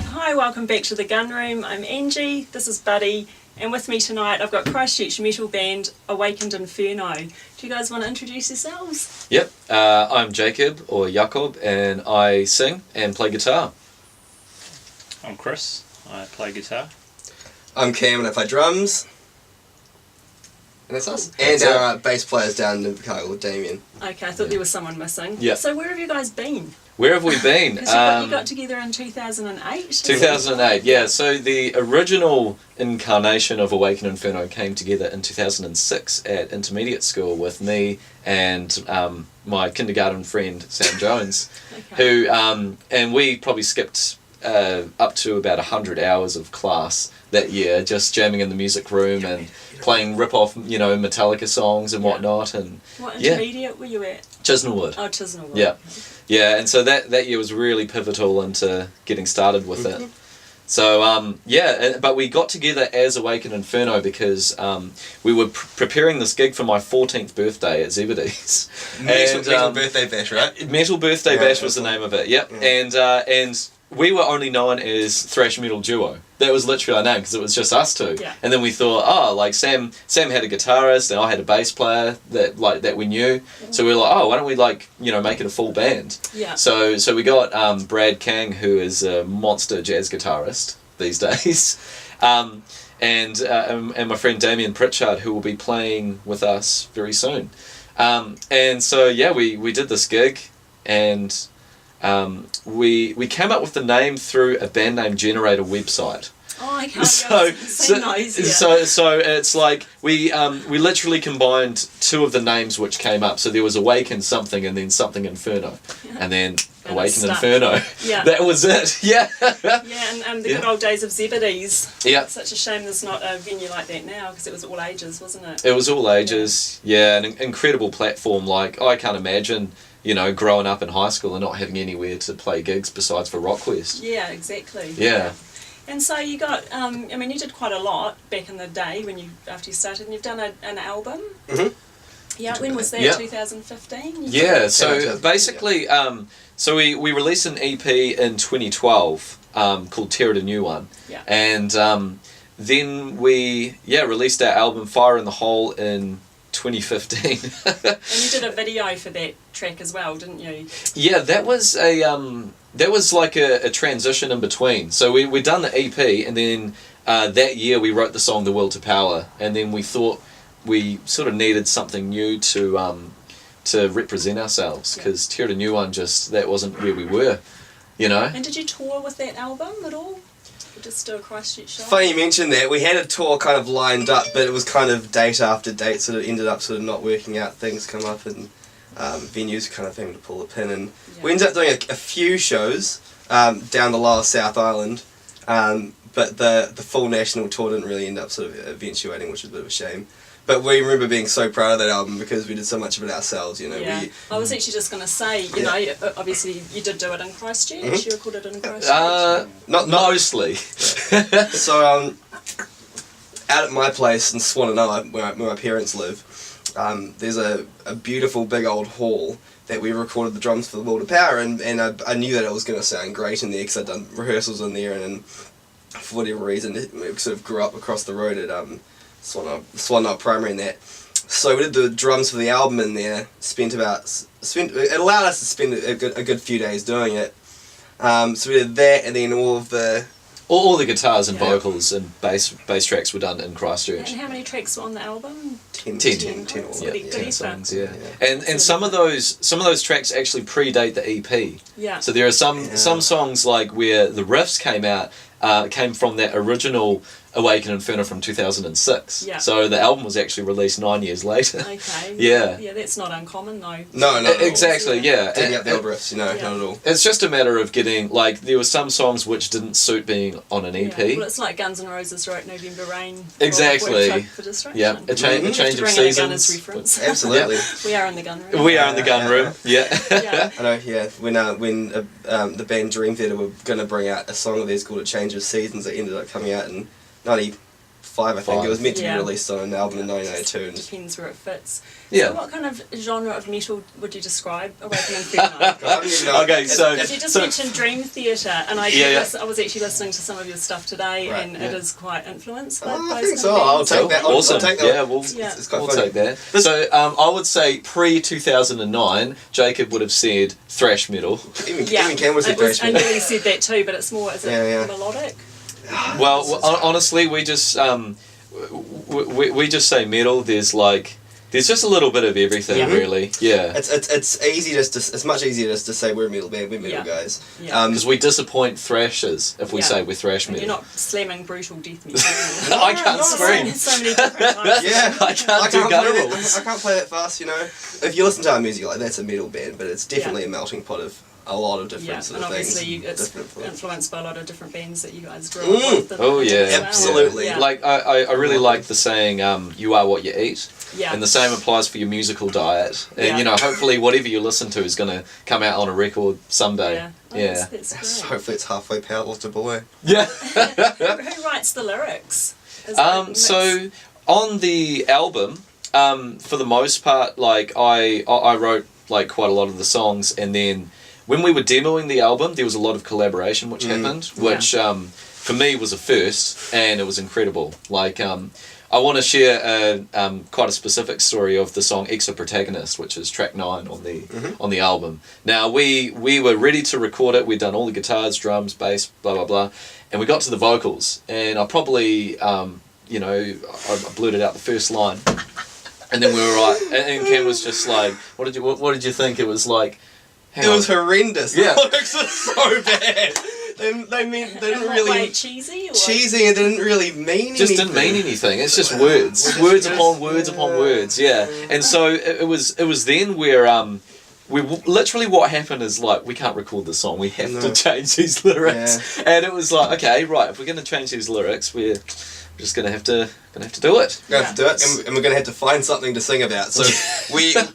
Hi, welcome back to the Gunroom. I'm Angie, this is Buddy, and with me tonight I've got Christchurch metal band Awakened Inferno. Do you guys want to introduce yourselves? Yep, I'm Jacob, or Jakob, and I sing and play guitar. I'm Chris, I play guitar. I'm Cam and I play drums. And that's us. And our bass player's down in Chicago, Damien. Okay, I thought there was someone missing. Yeah. So where have you guys been? Where have we been? Because you got together in 2008? 2008, yeah. So the original incarnation of Awakened Inferno came together in 2006 at intermediate school with me and my kindergarten friend Sam Jones, Okay. who and we probably skipped up to about 100 hours of class that year, just jamming in the music room and playing rip-off, Metallica songs and whatnot. And What intermediate were you at? Chisnellwood. Oh, Chisnellwood. Yeah. Yeah, and so that year was really pivotal into getting started with it. So, but we got together as Awakened Inferno because we were preparing this gig for my 14th birthday at Zebedee's. Metal Birthday Bash, right? Metal Birthday Bash was the name of it, yep. Yeah. And we were only known as Thrash Metal Duo. That was literally our name because it was just us two. Yeah. And then we thought, Sam had a guitarist and I had a bass player that we knew. So we were like, why don't we make it a full band? Yeah. So we got Brad Kang, who is a monster jazz guitarist these days, and my friend Damien Pritchard, who will be playing with us very soon. And so we did this gig, and we came up with the name through a band name generator website. Oh, I can't So it's like we literally combined two of the names which came up. So there was Awakened something and then something Inferno, and then Awakened Inferno. Yeah. That was it. Yeah. Yeah, and the good old days of Zebedee's. Yeah. It's such a shame there's not a venue like that now because it was all ages, wasn't it? It was all ages. Yeah, an incredible platform. Like I can't imagine, growing up in high school and not having anywhere to play gigs besides for RockQuest. Yeah, exactly. Yeah. And so you got, you did quite a lot back in the day after you started, and you've done an album. Mm-hmm. Yeah, when was that? Yeah. 2015? Yeah, so basically, so we released an EP in 2012 called Terror to New One. Yeah. And then we released our album Fire in the Hole in 2015. And you did a video for that track as well, didn't you? Yeah, that was a transition in between. So we done the EP, and then that year we wrote the song The Will to Power, and then we thought we sort of needed something new to represent ourselves, because Terror to New One that wasn't where we were, And did you tour with that album at all? Or just do a Christchurch show? Funny you mentioned that. We had a tour kind of lined up, but it was kind of date after date, so it ended up sort of not working out. Things come up and venues kind of having to pull the pin, and we ended up doing a few shows down the lower South Island, but the full national tour didn't really end up sort of eventuating, which is a bit of a shame. But we remember being so proud of that album because we did so much of it ourselves, Yeah. I was actually just going to say, obviously you did do it in Christchurch. Mm-hmm. You recorded it in Christchurch. Not mostly. So out at my place in Swananoa, where my parents live, there's a beautiful big old hall that we recorded the drums for The Will to Power, and I knew that it was going to sound great in there because I'd done rehearsals in there, and for whatever reason we sort of grew up across the road at Swananoa Primary and that. So we did the drums for the album in there, it allowed us to spend a good few days doing it. So we did that, and then all the guitars and vocals and bass tracks were done in Christchurch. And how many tracks were on the album? 10 songs, yeah. And some of those tracks actually predate the EP. Yeah. So there are some songs like where the riffs came from that original Awakened Inferno from 2006. Yeah. So the album was actually released 9 years later. Okay. Yeah. Yeah, that's not uncommon though. No. Exactly, yeah. Taking up the old riffs, not at all. It's just a matter of getting, there were some songs which didn't suit being on an EP. Yeah. Well, it's like Guns N' Roses wrote November Rain. Exactly. For Distraction. Yeah, a change of seasons. Reference. Absolutely. We are in the gun room. We are in the gun room, yeah. Yeah. I know, yeah. When the band Dream Theater were going to bring out a song of theirs called A Change of Seasons, that ended up coming out in 94 5, I think. It was meant to Yeah. be released on an album in 1992. And Depends where it fits. Yeah. So what kind of genre of metal would you describe Awakened Inferno? I don't even know. Okay, so- Because you just mentioned Dream Theatre, and I was actually listening to some of your stuff today, Right, and yeah. it is quite influenced by Oh, I those think so. kind of I'll bands. take that. Awesome. I'll take that. Yeah, It's quite we'll funny. take that. So I would say pre-2009, Jacob would have said thrash metal. Even Cam was a I thrash metal. nearly said that too, but it's more, is it Yeah. melodic? Well, honestly, we just we just say metal. There's just a little bit of everything, Yeah. really. Yeah. It's easy it's much easier just to say we're a metal band, we're metal guys. Yeah. Because we disappoint thrashers if we say we're thrash And metal. you're not slamming brutal death music. I can't scream. So many different types. Yeah, I can't do play gutturals. that, I can't play that fast, you know. If you listen to our music, like that's a metal band, but it's definitely a melting pot of a lot of different Yeah, sort and of things. obviously it's Different influenced by a lot of different bands that you guys grew up with. Oh yeah, as well. Absolutely. Yeah. Like I really like the saying, "You are what you eat," Yeah. and the same applies for your musical diet. And Yeah. you know, hopefully, whatever you listen to is going to come out on a record someday. Yeah. Oh, Yeah. That's So great. hopefully it's halfway palatable away. Yeah. Who writes the lyrics? Is it a mix? So on the album, for the most part, like I wrote like quite a lot of the songs, and then when we were demoing the album, there was a lot of collaboration which happened, which for me was a first, and it was incredible. Like I want to share quite a specific story of the song "Ex Protagonist," which is track 9 on the album. Now we were ready to record it. We'd done all the guitars, drums, bass, blah blah blah, and we got to the vocals, and I probably I blurted out the first line, and then we were right. And Ken was just like, "What did you think?" It was like, It was horrendous. Yeah. The lyrics were so bad. They didn't In what really way, cheesy? Or cheesy and didn't really mean just anything. didn't mean anything. It's just words upon words upon words. Yeah, and so it was then where literally what happened is like we can't record the song. We have to change these lyrics, and it was like okay, right. If we're going to change these lyrics, we're just gonna have to do it. We're gonna have to do it, and we're gonna have to find something to sing about. So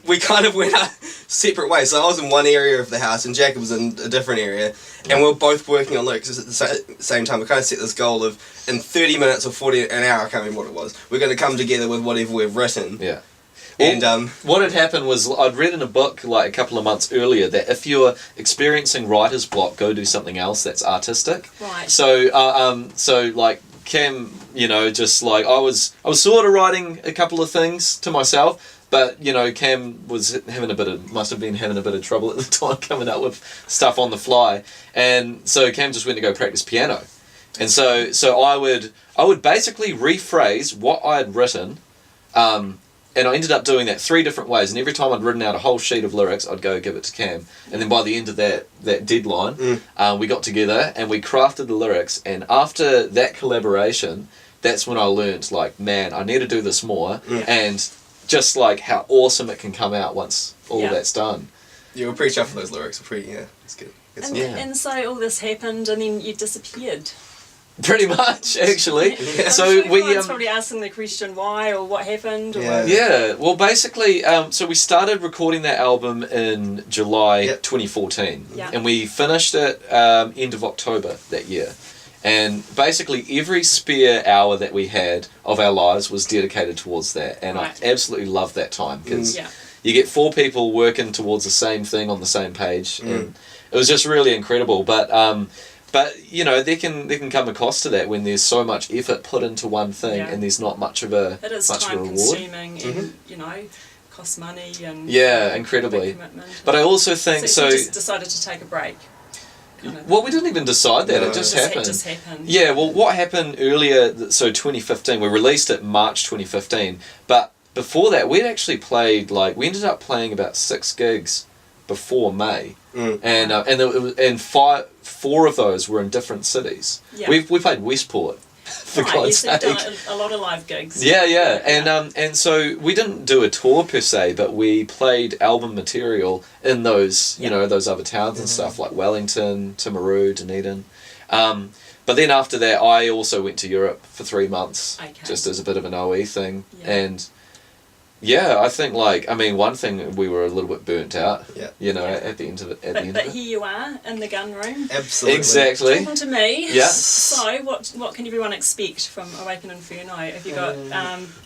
we kind of went our separate ways. So I was in one area of the house, and Jacob was in a different area, and we were both working on lyrics at the same time. We kind of set this goal of in 30 minutes or 40 an hour, I can't remember what it was. We're gonna come together with whatever we've written. Yeah. And what had happened was I'd read in a book like a couple of months earlier that if you're experiencing writer's block, go do something else that's artistic. Right. So like Cam, just like I was sort of writing a couple of things to myself, but Cam was must have been having a bit of trouble at the time coming up with stuff on the fly, and so Cam just went to go practice piano, and so I would basically rephrase what I had written. And I ended up doing that 3 different ways, and every time I'd written out a whole sheet of lyrics, I'd go give it to Cam. And then by the end of that deadline, we got together and we crafted the lyrics. And after that collaboration, that's when I learnt, like, man, I need to do this more. And just like how awesome it can come out once all that's done. yeah, we're pretty chuffed with those lyrics. We're pretty it's good. Good stuff. And so all this happened, and then you disappeared. Pretty much, actually. Yeah. So I'm sure we everyone's probably asking the question why or what happened. Or Yeah, well, basically, so we started recording that album in July 2014, and we finished it end of October that year. And basically, every spare hour that we had of our lives was dedicated towards that, and I absolutely loved that time because you get 4 people working towards the same thing on the same page, and it was just really incredible. But there can come a cost to that when there's so much effort put into one thing and there's not much of a It is much of a time reward. consuming and costs money and incredibly. big commitment. But I also think so you just decided to take a break. Well, we didn't even decide that. No. It just It happened. just happened. Yeah. Well, what happened earlier? So 2015, we released it March 2015. But before that, we'd actually played we ended up playing about 6 gigs before May, and 4 of those were in different cities. Yeah. We played Westport. For God's You've sake. done a lot of live gigs. Yeah. And so we didn't do a tour per se, but we played album material in those, those other towns and stuff like Wellington, Timaru, Dunedin. But then after that, I also went to Europe for 3 months, just as a bit of an OE thing. Yeah. And Yeah, I think one thing we were a little bit burnt out. Yeah. At the end of it. But here you are in the Gunroom. Absolutely. Exactly. Talking to me. Yeah. So what can everyone expect from Awakened Inferno? Have you got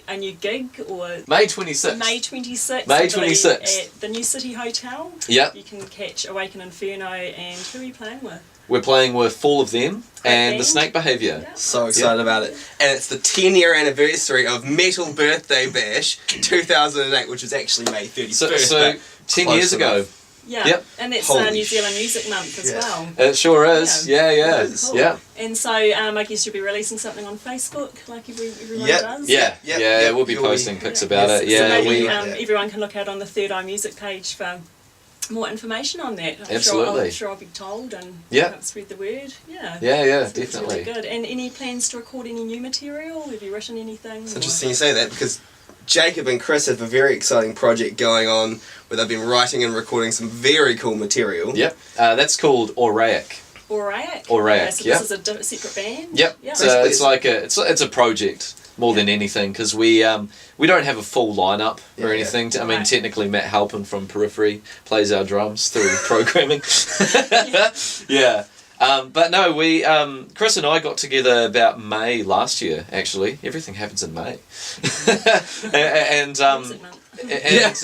a new gig or May 26th. May 26th? May I believe, 26th. at the New City Hotel. Yep. You can catch Awakened Inferno, and who are you playing with? We're playing with Fall of Them and band. The Snake Behaviour. Yeah. So excited about it. And it's the 10-year anniversary of Metal Birthday Bash 2008, which was actually May 31st. So but 10 close years ago. enough. Yeah, Yep. and that's Holy New Zealand Music Month as Yeah. well. It sure is. Yeah. Cool. Yeah. And so I guess you'll be releasing something on Facebook like everyone Yep. does. Yeah, we'll be You'll be- posting pics about it. So Yeah, maybe we. everyone can look out on the Third Eye Music page for more information on that. Absolutely. I'm sure I'll be told and Yeah. help spread the word. Yeah. Yeah, So it's really definitely. good. And any plans to record any new material? Have you written anything? It's interesting you say that because Jacob and Chris have a very exciting project going on where they've been writing and recording some very cool material. Yep. That's called Oraic. Oraic. Oraic, So yeah. this is a separate band. Yep. Yeah. So it's like it's a project more than anything because we don't have a full lineup or Yeah. anything. I mean, Right. technically Matt Halpin from Periphery plays our drums through programming. Yeah. But no, we Chris and I got together about May last year. Actually, everything happens in May, and Music month.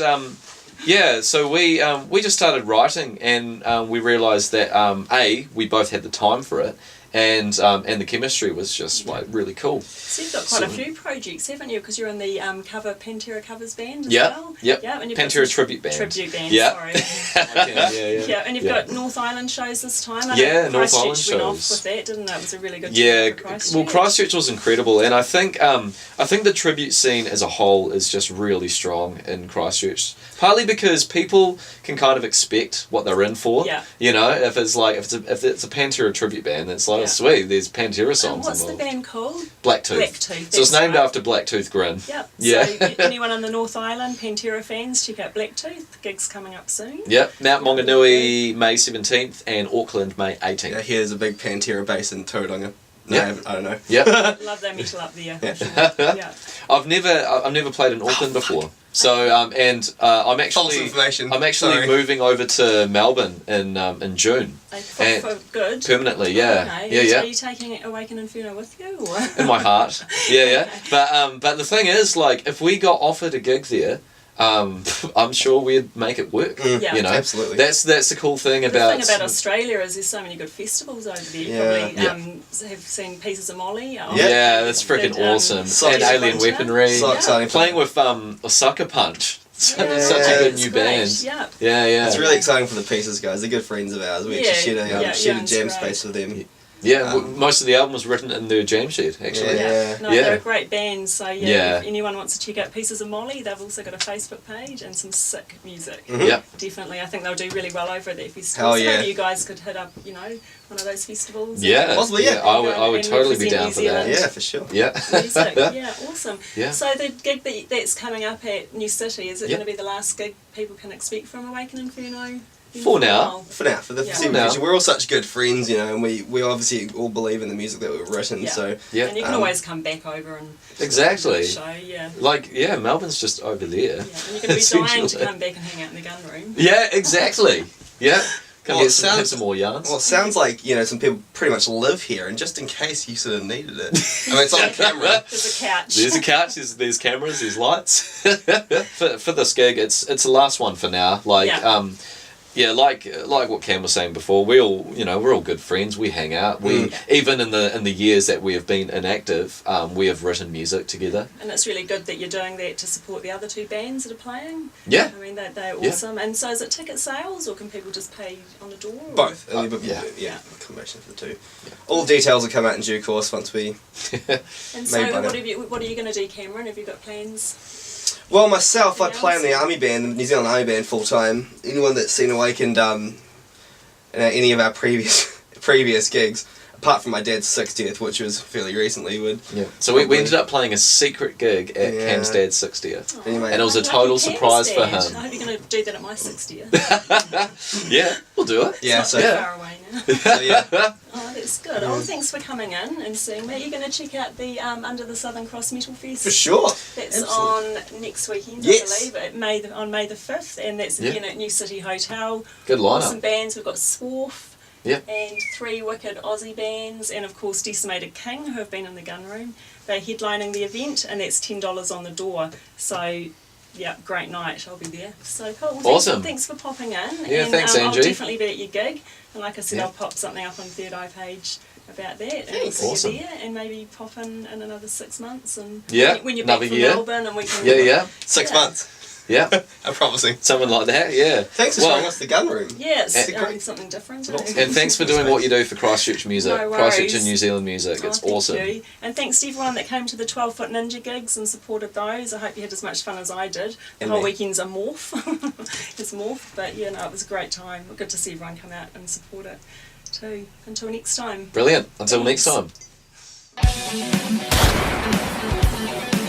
so we just started writing, and we realised that we both had the time for it, and the chemistry was just like really cool. So you've got quite a few projects, haven't you? Because you're in the Pantera covers band as Yeah, well. yep. Yeah, and you've Pantera got some tribute band. Tribute band. Yeah. Sorry. Yeah, And you've got North Island shows this time. I Yeah, know North Christchurch Island went off shows. with that, didn't it? It was a really good Yeah, show for Christchurch. well, Christchurch was incredible, and I think the tribute scene as a whole is just really strong in Christchurch. Partly because people can kind of expect what they're in for. Yeah. If it's a Pantera tribute band, it's like Yeah. sweet. There's Pantera And songs what's the involved. band called? Blacktooth. Blacktooth. So it's that's named right. after Blacktooth Grin. Yep. Yeah. So anyone on the North Island, Pantera fans, check out Blacktooth. Gig's coming up soon. Yep. Mount Maunganui May 17th and Auckland May 18th. Yeah, here's a big Pantera bass in Tauranga. No, Yeah. I don't know. Yep. Love their metal up there. Yeah. Yeah. I've never played in Auckland before. So I'm False actually information. I'm actually Sorry. moving over to Melbourne in June For good. permanently. Yeah, Okay. yeah. Are you taking Awakened Inferno with you? Or? In my heart. Yeah. But the thing is, like, if we got offered a gig there, I'm sure we'd make it work. Yeah. You know, Absolutely. That's the cool thing The about. thing about Australia is there's so many good festivals over there. You Yeah. probably have seen Pieces of Molly. Yeah, that's freaking awesome. So And Alien Winter. Weaponry. So exciting. Playing with Sucker Punch. Such Yeah, a good it's new great. band. Yeah. Yeah. It's really exciting for the Pieces guys. They're good friends of ours. We Yeah, actually shared yeah, a it's jam great. space with them. Yeah, most of the album was written in their jam shed, actually. Yeah. No, Yeah. they're a great band. So Yeah. if anyone wants to check out Pieces of Molly, they've also got a Facebook page and some sick music. Mhm. Yep. Definitely, I think they'll do really well over at that festival. Hell so yeah. maybe you guys could hit up, one of those festivals. Yeah. Possibly, yeah. I would And totally be represent down New for that. Zealand. Yeah, for sure. Yeah. Music. Yeah, awesome. Yeah. So the gig that's coming up at New City, is it Yep. going to be the last gig people can expect from Awakened Inferno? For now. For now, for the Yeah. foreseeable For now. future. We're all such good friends, and we obviously all believe in the music that we've written, Yeah. so... Yeah. And you can always come back over and Exactly. show, yeah. Like, yeah, Melbourne's just over there. Yeah, and you're going to be dying to Essentially. come back and hang out in the gun room. Yeah, exactly. Yeah. Come Well, get it some, sounds- have some more yarns. Well, it sounds like, some people pretty much live here, and just in case you sort of needed it. I mean, it's on camera. There's a couch. There's a couch, there's cameras, there's lights. for this gig, it's the last one for now. Like, Yeah. like what Cam was saying before, we're all good friends. We hang out. We even in the years that we have been inactive, we have written music together. And it's really good that you're doing that to support the other two bands that are playing. Yeah. I mean, they're Yeah. awesome. And so is it ticket sales, or can people just pay on the door? Or? Both. Yeah. Yeah, a combination of the two. All details will come out in due course once we... And so Maybe by what are you going to do, Cameron? Have you got plans? Well, myself, I Yeah, play in the so- Army Band, the New Zealand Army Band, full-time. Anyone that's seen Awakened, any of our previous gigs, apart from my dad's 60th, which was fairly recently, would... Yeah. So we ended up playing a secret gig at Yeah. Cam's dad's 60th. Anyway. And it was a Lucky total Cam's surprise for dad. him. I hope you're going to do that at my 60th. Yeah, we'll do it. Yeah, It's so... not Yeah. too far away now. So, yeah. Oh, That's good. Oh, thanks for coming in and seeing me. You're going to check out the Under the Southern Cross Metal Fest. For sure. That's Absolutely. on next weekend, Yes. I believe, on May the 5th, and that's again at New City Hotel. Good lineup. Awesome bands. We've got Swarf Yep. and 3 wicked Aussie bands, and of course Decimated King, who have been in the Gunroom. They're headlining the event, and that's $10 on the door. So, yeah, great night. I'll be there. So cool. Well, Awesome. Thanks for popping in. Yeah, and, thanks, Angie. I'll definitely be at your gig. And like I said, Yeah. I'll pop something up on Third Eye page about that. And Thanks. see Awesome. you there, and maybe pop in another 6 months. And Yeah, when you're back another from year. Melbourne, and we can. Yeah. 6 Yeah. months. Yeah. I'm promising. Something like that, yeah. Thanks for showing us the Gunroom. Yeah, it's And- something different. And thanks for doing what you do for Christchurch music. No Christchurch worries. and New Zealand music. It's thank awesome. you. And thanks to everyone that came to the 12-foot Ninja gigs and supported those. I hope you had as much fun as I did. The And whole me. weekend's a morph. It's morph. But yeah, no, it was a great time. Good to see everyone come out and support it too. Until next time. Brilliant. Until Thanks. next time.